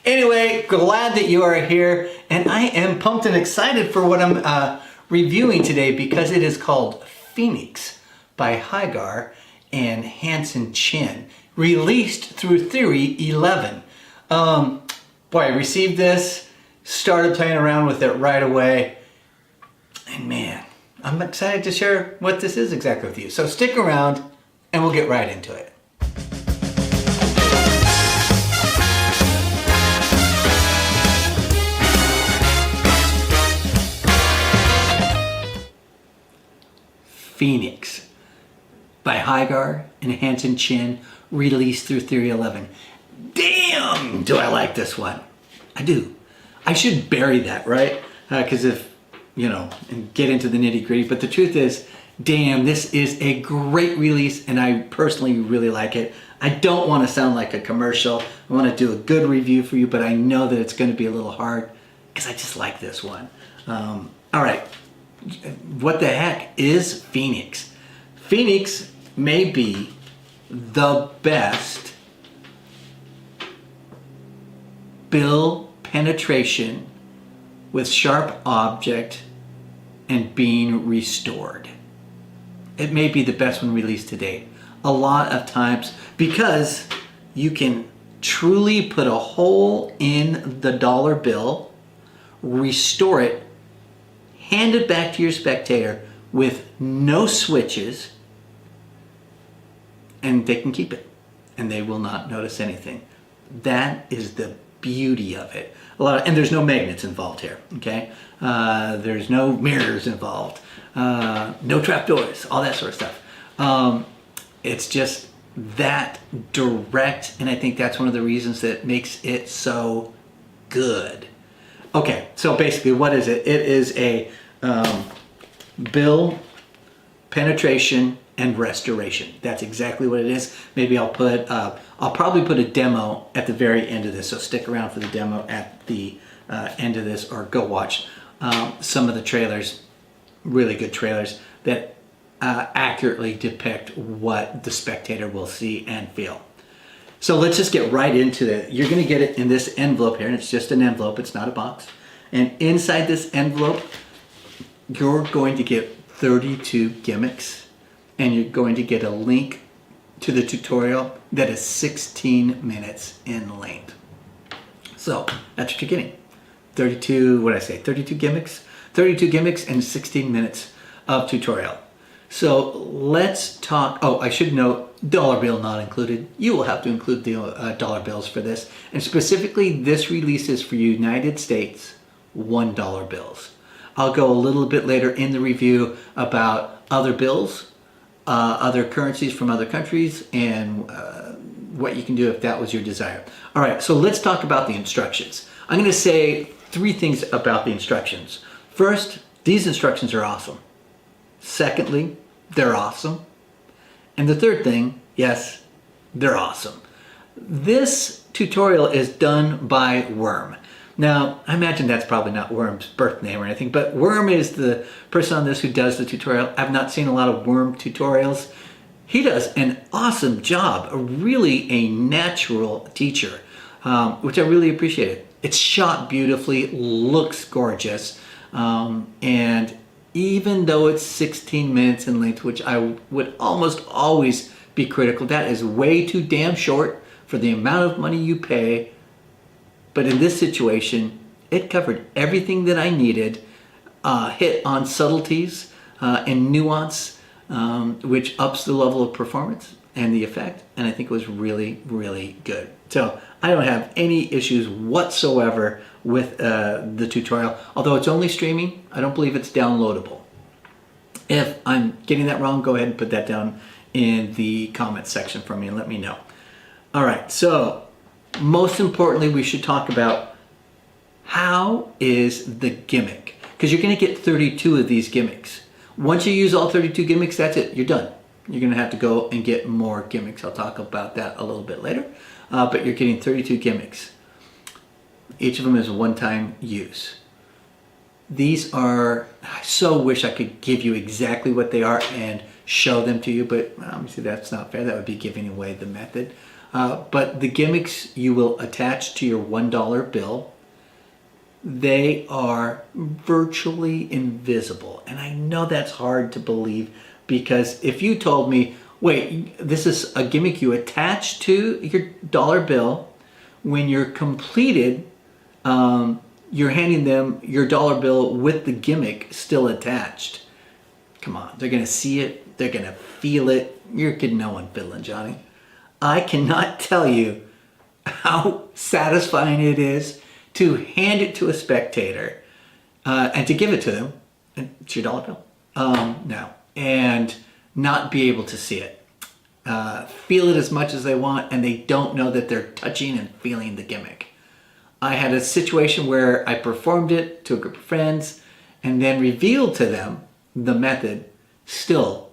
Anyway, glad that you are here, and I am pumped and excited for what I'm reviewing today because it is called Phoenix by Higar and Hanson Chien, released through Theory 11. Boy, I received this, started playing around with it right away, and man, I'm excited to share what this is exactly with you. So stick around and we'll get right into it. Phoenix by Higar and Hanson Chien, released through Theory 11. Damn, do I like this one. I do. I should bury that, right? Because if, you know, and get into the nitty gritty. But the truth is, damn, this is a great release and I personally really like it. I don't want to sound like a commercial. I want to do a good review for you, but I know that it's going to be a little hard because I just like this one. All right. What the heck is Phoenix? Phoenix may be the best bill penetration with sharp object and being restored. It may be the best one released to date. A lot of times, because you can truly put a hole in the dollar bill, restore it, hand it back to your spectator with no switches, and they can keep it and they will not notice anything. That is the beauty of it. And there's no magnets involved here, okay? There's no mirrors involved, no trapdoors, all that sort of stuff. It's just that direct, and I think that's one of the reasons that makes it so good. Okay, so basically what is it? It is a bill penetration and restoration. That's exactly what it is. Maybe I'll probably put a demo at the very end of this, so stick around for the demo at the end of this, or go watch some of the trailers, really good trailers that accurately depict what the spectator will see and feel. So let's just get right into it. You're gonna get it in this envelope here, and it's just an envelope, it's not a box. And inside this envelope, you're going to get 32 gimmicks, and you're going to get a link to the tutorial that is 16 minutes in length. So that's what you're getting. 32 gimmicks? 32 gimmicks and 16 minutes of tutorial. So let's talk, oh, I should note, dollar bill not included. You will have to include the dollar bills for this. And specifically, this release is for United States $1 bills. I'll go a little bit later in the review about other bills, other currencies from other countries, and what you can do if that was your desire. All right, so let's talk about the instructions. I'm going to say 3 things about the instructions. First, these instructions are awesome. Secondly, they're awesome. And the third thing, yes, they're awesome. This tutorial is done by Worm. Now, I imagine that's probably not Worm's birth name or anything, but Worm is the person on this who does the tutorial. I've not seen a lot of Worm tutorials. He does an awesome job, really a natural teacher, which I really appreciate. It's shot beautifully, looks gorgeous, and even though it's 16 minutes in length, which I would almost always be critical, that is way too damn short for the amount of money you pay. But in this situation, it covered everything that I needed, hit on subtleties and nuance, which ups the level of performance and the effect, and I think it was really, really good. So I don't have any issues whatsoever with the tutorial. Although it's only streaming, I don't believe it's downloadable. If I'm getting that wrong, go ahead and put that down in the comments section for me and let me know. All right, so most importantly, we should talk about how is the gimmick, because you're going to get 32 of these gimmicks. Once you use all 32 gimmicks, that's it, you're done. You're going to have to go and get more gimmicks. I'll talk about that a little bit later, but you're getting 32 gimmicks. Each of them is a one-time use. These are, I so wish I could give you exactly what they are and show them to you, but obviously that's not fair. That would be giving away the method. But the gimmicks you will attach to your $1 bill, they are virtually invisible. And I know that's hard to believe, because if you told me, wait, this is a gimmick you attach to your dollar bill, when you're completed, you're handing them your dollar bill with the gimmick still attached. Come on, they're gonna see it, they're gonna feel it. You're kidding, no one fiddling, Johnny. I cannot tell you how satisfying it is to hand it to a spectator and to give it to them. It's your dollar bill now, and not be able to see it. Feel it as much as they want, and they don't know that they're touching and feeling the gimmick. I had a situation where I performed it to a group of friends and then revealed to them the method, still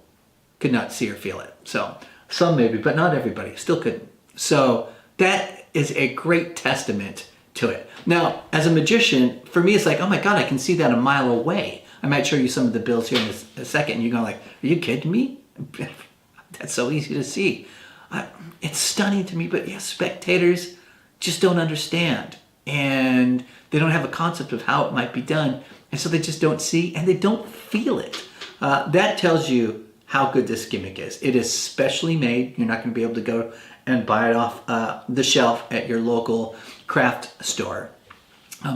could not see or feel it. So some maybe, but not everybody, still couldn't. So that is a great testament to it. Now, as a magician, for me, it's like, oh my God, I can see that a mile away. I might show you some of the bills here in a second, and you're going like, are you kidding me? That's so easy to see. It's stunning to me, but yes, spectators just don't understand. And they don't have a concept of how it might be done. And so they just don't see, and they don't feel it. That tells you how good this gimmick is. It is specially made. You're not going to be able to go and buy it off the shelf at your local craft store.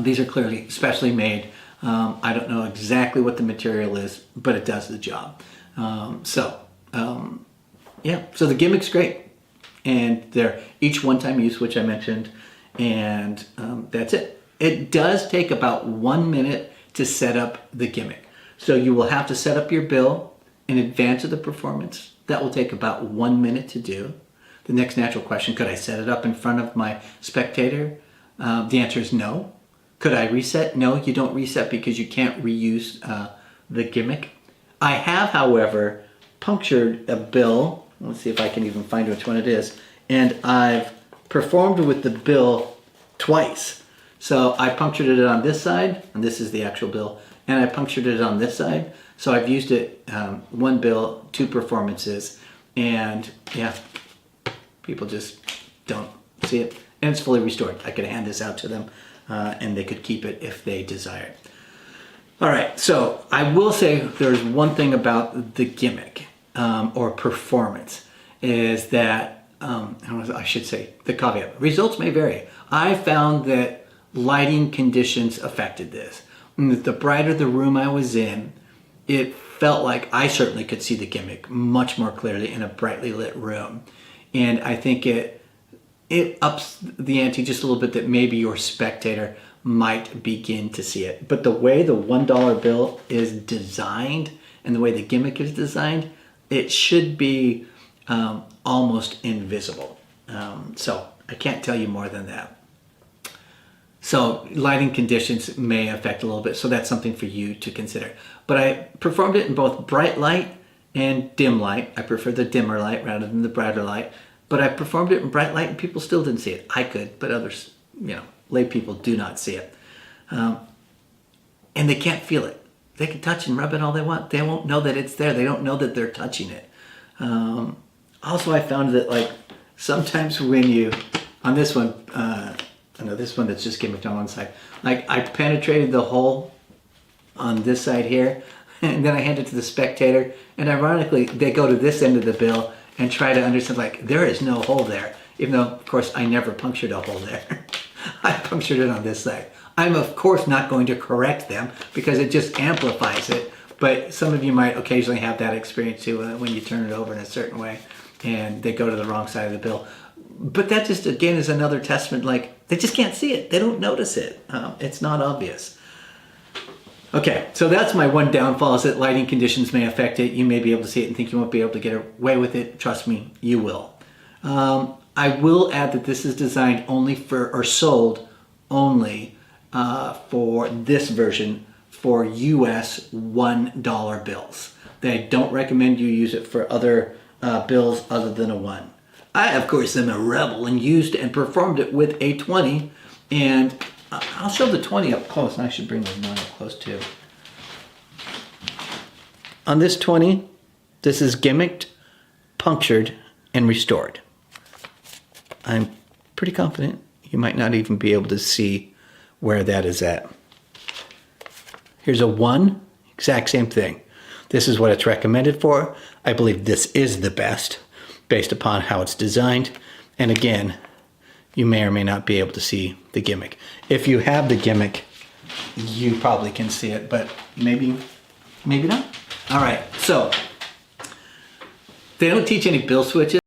These are clearly specially made. I don't know exactly what the material is, but it does the job. Yeah, so the gimmick's great. And they're each one-time use, which I mentioned, and that's it. It does take about 1 minute to set up the gimmick. So you will have to set up your bill in advance of the performance. That will take about 1 minute to do. The next natural question, could I set it up in front of my spectator? The answer is no. Could I reset? No, you don't reset because you can't reuse the gimmick. I have, however, punctured a bill. Let's see if I can even find which one it is. And I've performed with the bill twice. So I punctured it on this side, and this is the actual bill, and I punctured it on this side. So I've used it, one bill, 2 performances, and yeah, people just don't see it. And it's fully restored. I could hand this out to them, and they could keep it if they desired. All right, so I will say there's one thing about the gimmick or performance is that, I should say the caveat, results may vary. I found that lighting conditions affected this. The brighter the room I was in, it felt like I certainly could see the gimmick much more clearly in a brightly lit room. And I think it ups the ante just a little bit that maybe your spectator might begin to see it. But the way the $1 bill is designed and the way the gimmick is designed, it should be almost invisible. So I can't tell you more than that. So lighting conditions may affect a little bit, so that's something for you to consider. But I performed it in both bright light and dim light. I prefer the dimmer light rather than the brighter light. But I performed it in bright light and people still didn't see it. I could, but others, lay people do not see it. And they can't feel it. They can touch and rub it all they want. They won't know that it's there. They don't know that they're touching it. Also, I found that sometimes when you, on this one, this one that's just gimmicked on one side, I penetrated the hole on this side here, and then I hand it to the spectator, and ironically, they go to this end of the bill and try to understand, there is no hole there, even though, of course, I never punctured a hole there. I punctured it on this side. I'm, of course, not going to correct them because it just amplifies it, but some of you might occasionally have that experience too when you turn it over in a certain way and they go to the wrong side of the bill. But that just, again, is another testament, they just can't see it. They don't notice it. It's not obvious. Okay, so that's my one downfall, is that lighting conditions may affect it. You may be able to see it and think you won't be able to get away with it. Trust me, you will. I will add that this is designed only for, or sold only for this version for US $1 bills. They don't recommend you use it for other bills other than a 1. I, of course, am a rebel and used and performed it with a 20, and I'll show the 20 up close, and I should bring the 9 up close too. On this 20, this is gimmicked, punctured, and restored. I'm pretty confident you might not even be able to see where that is at. Here's a 1, exact same thing. This is what it's recommended for. I believe this is the best based upon how it's designed. And again, you may or may not be able to see the gimmick. If you have the gimmick, you probably can see it, but maybe not. All right, so they don't teach any bill switches.